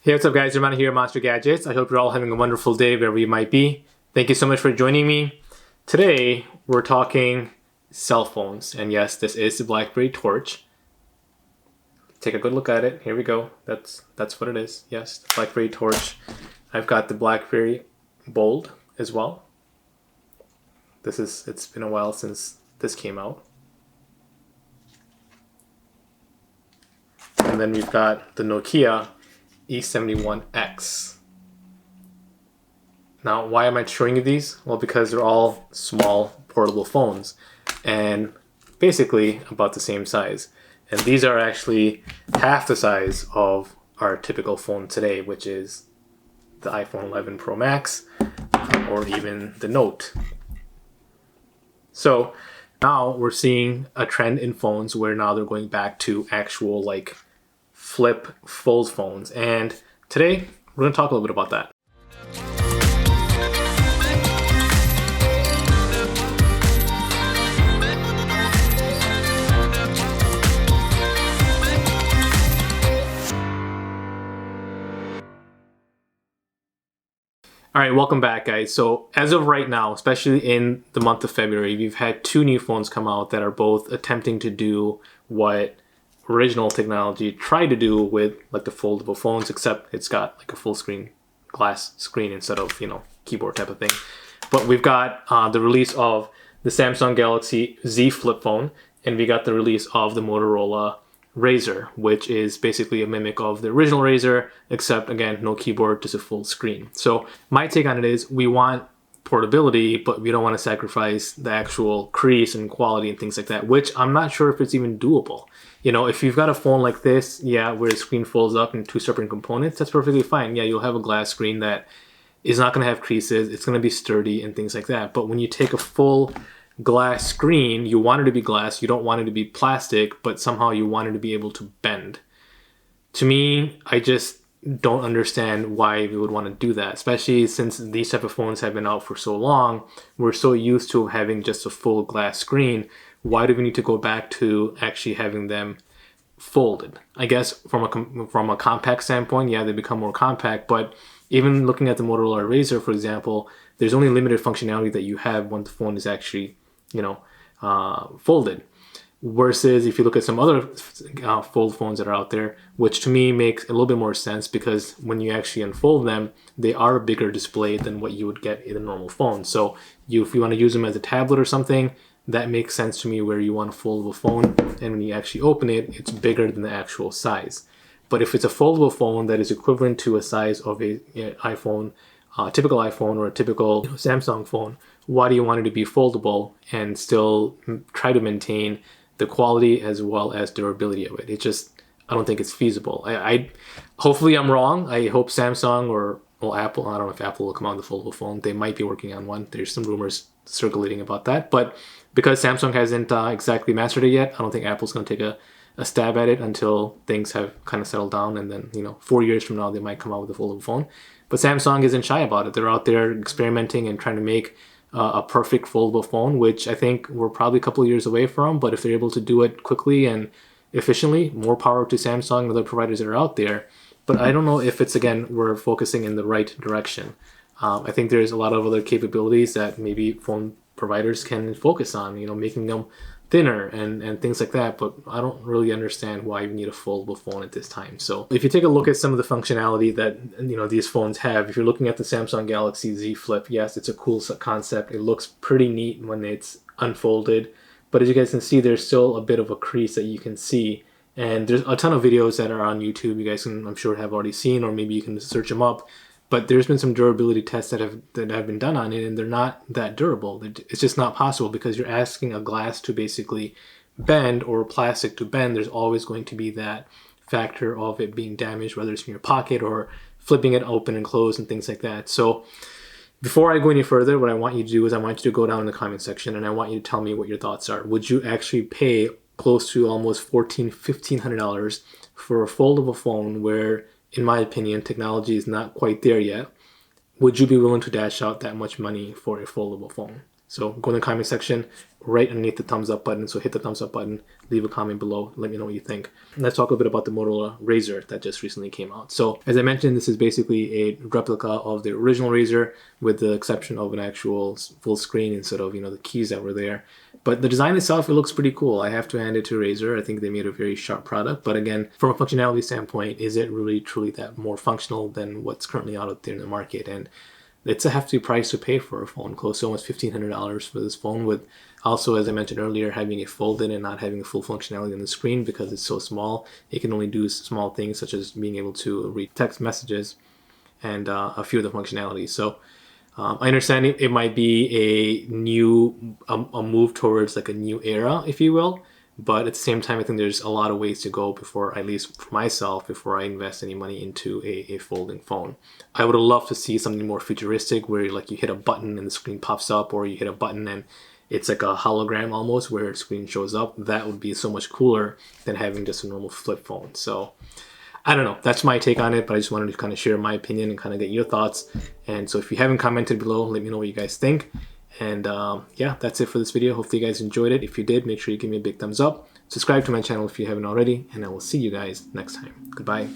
Hey, what's up guys? Ramana here, Monster Gadgets. I hope you're all having a wonderful day wherever you might be. Thank you so much for joining me. Today, we're talking cell phones. And yes, this is the BlackBerry Torch. Take a good look at it. Here we go. That's what it is. Yes, the BlackBerry Torch. I've got the BlackBerry Bold as well. It's been a while since this came out. And then we've got the Nokia E71X. Now, why am I showing you these? Well, because they're all small portable phones and basically about the same size. And these are actually half the size of our typical phone today, which is the iPhone 11 Pro Max or even the Note. So now we're seeing a trend in phones where now they're going back to actual like flip fold phones, and today we're going to talk a little bit about that. All right, welcome back guys. So as of right now, especially in the month of February, we've had two new phones come out that are both attempting to do what original technology tried to do with like the foldable phones, except it's got like a full screen glass screen instead of, keyboard type of thing. But we've got the release of the Samsung Galaxy Z flip phone, and we got the release of the Motorola Razr, which is basically a mimic of the original Razr, except again, no keyboard, just a full screen. So my take on it is we want portability, but we don't want to sacrifice the actual crease and quality and things like that, which I'm not sure if it's even doable. If you've got a phone like this, yeah, where the screen folds up in two separate components, that's perfectly fine. Yeah, you'll have a glass screen that is not going to have creases, it's going to be sturdy and things like that. But when you take a full glass screen, you want it to be glass, you don't want it to be plastic, but somehow you want it to be able to bend. To me, I just don't understand why we would want to do that, especially since these type of phones have been out for so long. We're so used to having just a full glass screen. Why do we need to go back to actually having them folded? I guess from a compact standpoint, yeah, they become more compact, but even looking at the Motorola Razr, for example, there's only limited functionality that you have when the phone is actually, folded. Versus if you look at some other fold phones that are out there, which to me makes a little bit more sense, because when you actually unfold them, they are a bigger display than what you would get in a normal phone. So if you want to use them as a tablet or something, that makes sense to me, where you want a foldable phone and when you actually open it, it's bigger than the actual size. But if it's a foldable phone that is equivalent to a size of a iPhone, a typical iPhone or a typical Samsung phone, why do you want it to be foldable and still try to maintain the quality as well as durability of it? I don't think it's feasible. Hopefully I'm wrong. I hope Samsung or Apple, I don't know if Apple will come out with a foldable phone. They might be working on one. There's some rumors circulating about that. But because Samsung hasn't exactly mastered it yet, I don't think Apple's going to take a stab at it until things have kind of settled down. And then, 4 years from now, they might come out with a foldable phone. But Samsung isn't shy about it. They're out there experimenting and trying to make a perfect foldable phone, which I think we're probably a couple of years away from. But if they're able to do it quickly and efficiently, more power to Samsung and other providers that are out there. But I don't know if it's, again, we're focusing in the right direction. I think there's a lot of other capabilities that maybe phone providers can focus on, making them thinner and things like that. But I don't really understand why you need a foldable phone at this time. So if you take a look at some of the functionality that these phones have, if you're looking at the Samsung Galaxy Z Flip, yes, it's a cool concept. It looks pretty neat when it's unfolded. But as you guys can see, there's still a bit of a crease that you can see. And there's a ton of videos that are on YouTube you guys can, I'm sure, have already seen, or maybe you can search them up. But there's been some durability tests that have been done on it, and they're not that durable. It's just not possible, because you're asking a glass to basically bend or plastic to bend. There's always going to be that factor of it being damaged, whether it's in your pocket or flipping it open and close and things like that. So before I go any further, what I want you to do is I want you to go down in the comment section and I want you to tell me what your thoughts are. Would you actually pay close to almost $1,500 for a foldable phone where, in my opinion, technology is not quite there yet? Would you be willing to dash out that much money for a foldable phone? So go in the comment section right underneath the thumbs up button. So hit the thumbs up button, leave a comment below, let me know what you think. Let's talk a bit about the Motorola Razr that just recently came out. So as I mentioned, this is basically a replica of the original Razr with the exception of an actual full screen instead of, the keys that were there. But the design itself, it looks pretty cool. I have to hand it to Razr. I think they made a very sharp product. But again, from a functionality standpoint, is it really truly that more functional than what's currently out there in the market? And it's a hefty price to pay for a phone, close to almost $1,500 for this phone, with also, as I mentioned earlier, having it folded and not having the full functionality on the screen because it's so small. It can only do small things such as being able to read text messages and a few of the functionalities. So I understand it might be a move towards like a new era, if you will. But at the same time, I think there's a lot of ways to go before, at least for myself, before I invest any money into a folding phone. I would love to see something more futuristic where like you hit a button and the screen pops up, or you hit a button and it's like a hologram almost where the screen shows up. That would be so much cooler than having just a normal flip phone. So I don't know. That's my take on it, but I just wanted to kind of share my opinion and kind of get your thoughts. And so if you haven't commented below, let me know what you guys think. And yeah, that's it for this video. Hopefully you guys enjoyed it. If you did, make sure you give me a big thumbs up. Subscribe to my channel if you haven't already, and I will see you guys next time. Goodbye.